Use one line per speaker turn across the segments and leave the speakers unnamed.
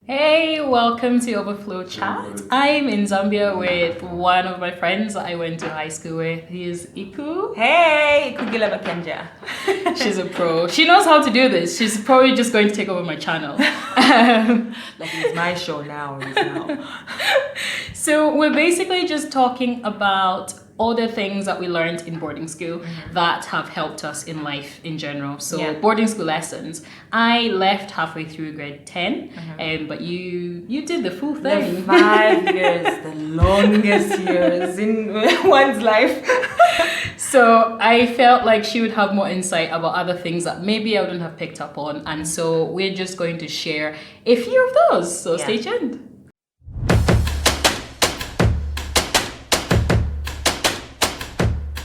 Hey, welcome to Overflow Chat. I'm in Zambia with one of my friends that I went to high school with. He is Iku.
Hey, Iku Kenja.
She's a pro. She knows how to do this. She's probably just going to take over my channel.
Like it's my show now.
So we're basically just talking about all the things that we learned in boarding school that have helped us in life in general. So boarding school lessons. I left halfway through grade 10, but you did the full thing.
The 5 years, the longest years in one's life.
So I felt like she would have more insight about other things that maybe I wouldn't have picked up on. And so we're just going to share a few of those. So stay tuned.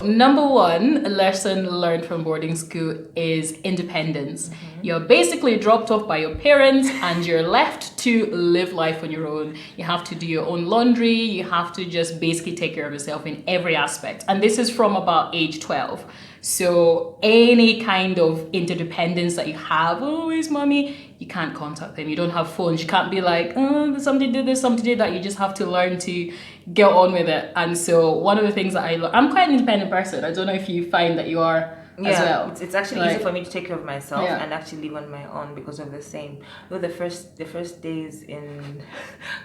Number one lesson learned from boarding school is independence. You're basically dropped off by your parents and you're left to live life on your own. You have to do your own laundry. You have to just basically take care of yourself in every aspect. And this is from about age 12. So any kind of interdependence that you have, oh, where's mommy? You can't contact them. You don't have phones. You can't be like, oh, somebody did this, somebody did that. You just have to learn to get on with it. And so one of the things that I'm quite an independent person. I don't know if you find that you are as well.
It's actually easy for me to take care of myself and actually live on my own because of the same. Though the first days in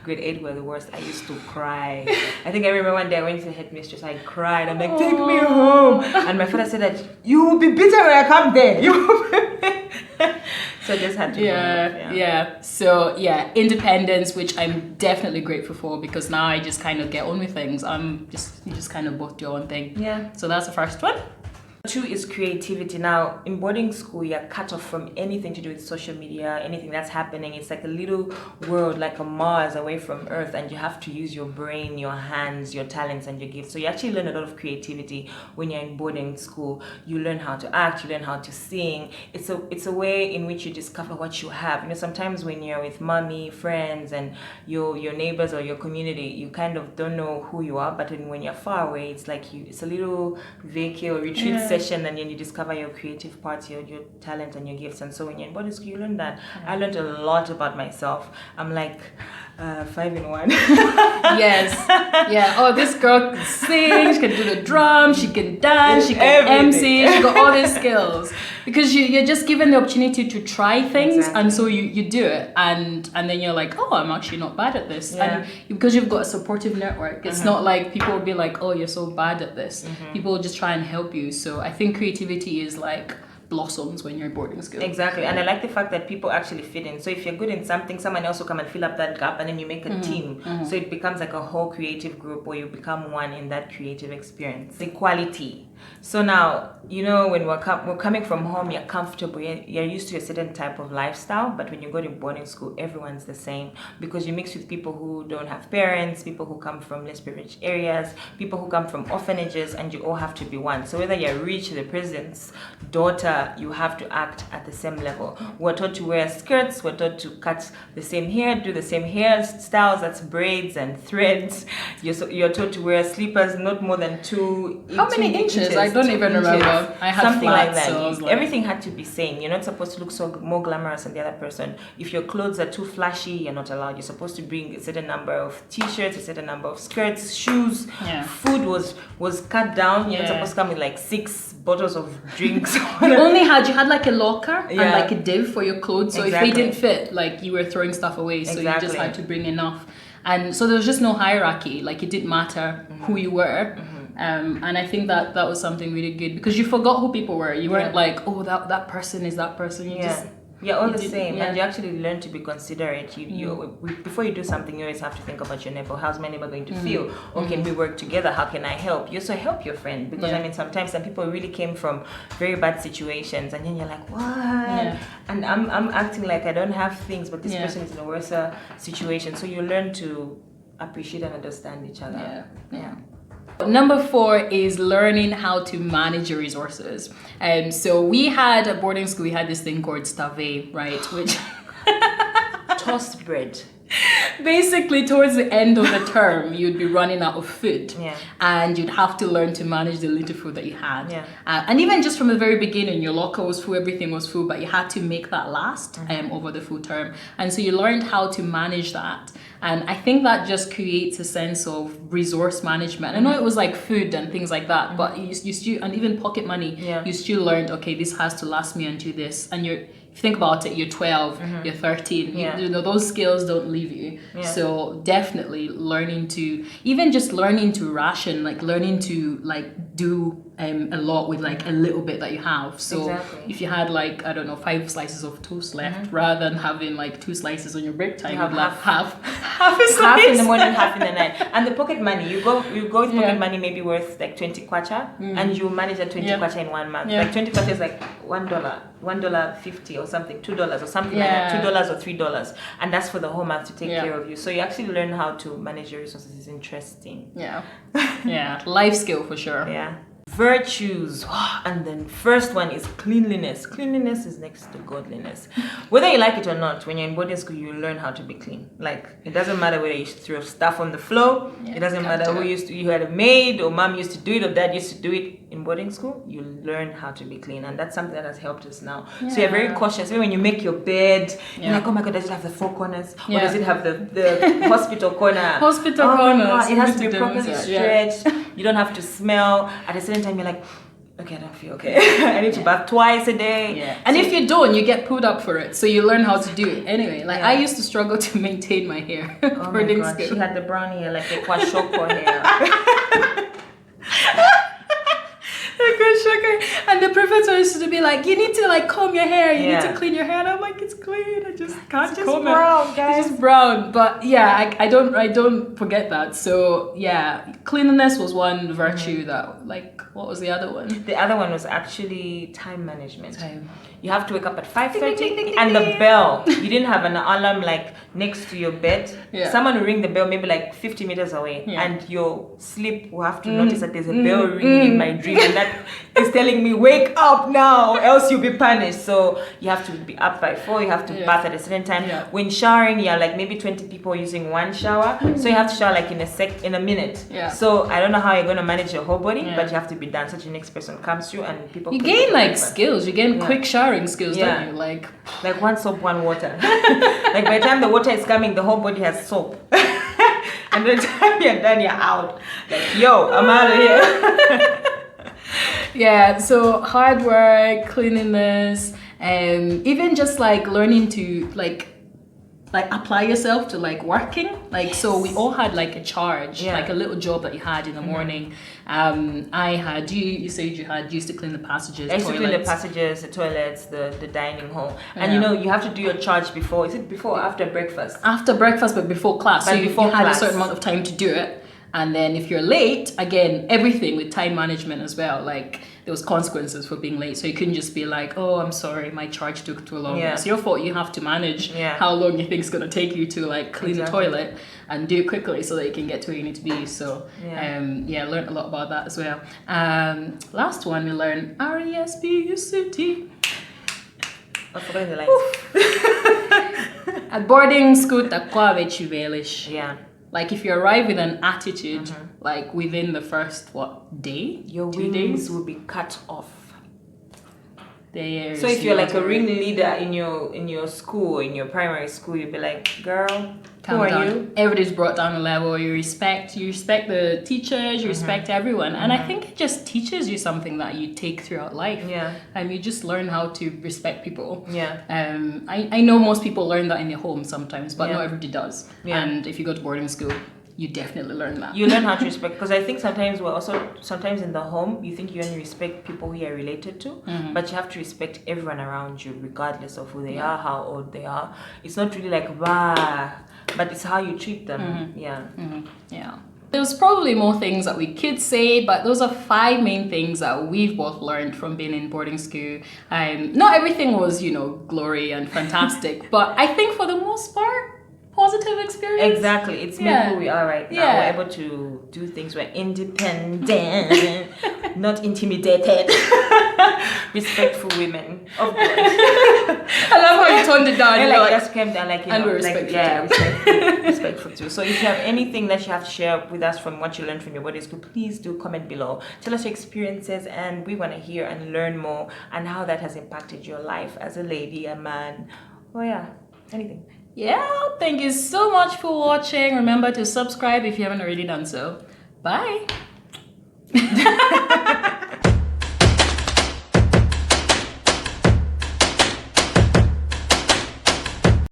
grade 8 were the worst. I used to cry. I think I remember one day I went to the headmistress. I cried. I'm like, take me home. And my father said that you will be bitter when I come there. So I just had to
So independence, which I'm definitely grateful for because now I just kind of get on with things. You just kind of both do your own thing.
Yeah.
So that's the first one.
2 is creativity. Now, in boarding school, you're cut off from anything to do with social media, anything that's happening. It's like a little world, like a Mars away from Earth, and you have to use your brain, your hands, your talents, and your gifts. So you actually learn a lot of creativity when you're in boarding school. You learn how to act, you learn how to sing. It's a way in which you discover what you have. You know, sometimes when you're with mommy, friends, and your neighbors or your community, you kind of don't know who you are. But when you're far away, it's like it's a little vacay or retreat session, and then you discover your creative parts, your talent and your gifts. And so when you're in boarding school, you learn that. I learned a lot about myself. I'm like 5 in 1.
Yes. Yeah. Oh, this girl can sing, she can do the drums, she can dance, she can MC, she got all these skills. Because you're just given the opportunity to try things, and so you do it, and then you're like, oh, I'm actually not bad at this. And because you've got a supportive network, it's not like people will be like, oh, you're so bad at this. People will just try and help you. So I think creativity is like blossoms when you're in boarding school.
Exactly. And I like the fact that people actually fit in. So if you're good in something, someone else will come and fill up that gap, and then you make a team. So it becomes like a whole creative group where you become one in that creative experience. Equality. So now, you know, when we're coming from home, you're comfortable, you're used to a certain type of lifestyle, but when you go to boarding school, everyone's the same because you mix with people who don't have parents, people who come from less privileged areas, people who come from orphanages, and you all have to be one. So whether you're rich, the president's daughter, you have to act at the same level. We're taught to wear skirts, we're taught to cut the same hair, do the same hairstyles, that's braids and threads. You're taught to wear slippers not more than 2
How many inches? I don't even remember. I had
something
flats,
like that.
so I was like,
everything had to be same. You're not supposed to look so more glamorous than the other person. If your clothes are too flashy, you're not allowed. You're supposed to bring a certain number of t-shirts, a certain number of skirts, shoes. Food was cut down. You're not supposed to come with like 6 bottles of drinks.
you had like a locker and like a div for your clothes. So if they didn't fit, like you were throwing stuff away. So you just had to bring enough. And so there was just no hierarchy. Like it didn't matter who you were. And I think that was something really good because you forgot who people were. You weren't like, oh, that person is that person.
You're all the same, and you actually learn to be considerate. Before you do something, you always have to think about your neighbor. How's my neighbor going to feel? Or can we work together? How can I help? You also help your friend because I mean sometimes some people really came from very bad situations, and then you're like, what? And I'm acting like I don't have things, but this person is in a worse situation. So you learn to appreciate and understand each other.
Number 4 is learning how to manage your resources. So we had at boarding school, we had this thing called stave, right? Which
tossed bread.
basically towards the end of the term, you'd be running out of food.
Yeah.
And you'd have to learn to manage the little food that you had.
Yeah.
And even just from the very beginning, your locker was full, everything was full, but you had to make that last over the full term. And so you learned how to manage that. And I think that just creates a sense of resource management. I know it was like food and things like that, but you still, and even pocket money, you still learned, okay, this has to last me until this. And if you think about it, you're 12, you're 13, you know, those skills don't leave you.
Yeah.
So definitely learning to ration, like learning to like do a lot with like a little bit that you have. So if you had like, I don't know, 5 slices of toast left, rather than having like 2 slices on your break time, you'd have half a slice.
Half in the morning, half in the night. And the pocket money, you go with pocket money maybe worth like 20 kwacha, and you manage that 20 kwacha in 1 month. Like 20 kwacha is like $1.50 or something, $2 or something like that, $2 or $3, and that's for the whole month to take care of you. So you actually learn how to manage your resources. It's interesting.
Life skill for sure.
Virtues, and then first one is cleanliness. Cleanliness is next to godliness. Whether you like it or not, when you're in boarding school, you learn how to be clean. Like, it doesn't matter whether you throw stuff on the floor, it doesn't matter you had a maid or mom used to do it or dad used to do it. In boarding school, you learn how to be clean, and that's something that has helped us now. So you're very cautious. Even when you make your bed, you're like, oh my god, does it have the 4 corners? Or does it have the hospital corner?
Hospital corners.
It has to be properly stretched. You don't have to smell. At the same time, you're like, okay, I don't feel okay. I need to bath twice a day.
And if you don't, you get pulled up for it. So you learn how to do it. Anyway, like I used to struggle to maintain my hair.
Oh my god, she had the brown hair, like the kwashoko hair.
And the professor used to be like, you need to like comb your hair, you need to clean your hair. And I'm like, it's clean, I just can't comb it.
Guys.
It's just brown. But yeah, I don't forget that. So yeah, cleanliness was one virtue that, like, what was the other one?
The other one was actually time management. You have to wake up at 5:30 and the bell. You didn't have an alarm like next to your bed. Someone will ring the bell maybe like 50 meters away, and your sleep will have to notice that there's a bell ringing in my dream, and that is telling me wake up now, else you'll be punished. So you have to be up by 4. You have to bath at a certain time. When showering, you're like maybe 20 people using one shower, so you have to shower like in a minute. So I don't know how you're gonna manage your whole body, but you have to be done so the next person comes through and people.
You gain like skills. You gain quick showering skills, don't you? Like
one soap, one water. Like by the time the water is coming, the whole body has soap. And by the time you're done, you're out. Like, yo, I'm out of here.
So hard work, cleanliness, even just like learning to like apply yourself to like working. Like, so we all had like a charge, like a little job that you had in the morning. I had, you said you used to clean the passages,
I used to clean the passages, the toilets, the dining hall. And you know, you have to do your charge before, is it before or after breakfast?
After breakfast, but before class. So you had a certain amount of time to do it. And then if you're late, again, everything with time management as well, like there was consequences for being late. So you couldn't just be like, oh, I'm sorry, my charge took too long. It's your fault. You have to manage how long you think it's going to take you to like clean the toilet and do it quickly so that you can get to where you need to be. So learned a lot about that as well. Last one, we learned RESPUCT.
I forgot the lines.
At boarding school, takwa vechi.
Yeah.
Like if you arrive with an attitude, like within the first day?
Your wings will be cut off.
So
if you're like a ring leader in your school, in your primary school, you'll be like, girl, who are you?
Everybody's brought down a level. You respect the teachers, you respect everyone. And I think it just teaches you something that you take throughout life. You just learn how to respect people. I know most people learn that in their home sometimes, but not everybody does. And if you go to boarding school, you definitely learn that.
You learn how to respect, because I think sometimes in the home, you think you only respect people who you're related to, but you have to respect everyone around you, regardless of who they are, how old they are. It's not really like, bah, but it's how you treat them.
There's probably more things that we could say, but those are 5 main things that we've both learned from being in boarding school. Not everything was, glory and fantastic, but I think for the most part, positive positive experience.
Exactly. It's made who we are right now.
Yeah.
We're able to do things. We're independent, not intimidated. Respectful women. Of course.
I love how you toned it down.
And
You're
like
like,
just came down like, you
and
know,
we're
like,
respectful
yeah,
too.
respectful too. So if you have anything that you have to share with us from what you learned from your body school, please do comment below. Tell us your experiences, and we want to hear and learn more and how that has impacted your life as a lady, a man. Oh yeah, anything.
Yeah, thank you so much for watching. Remember to subscribe if you haven't already done so. Bye.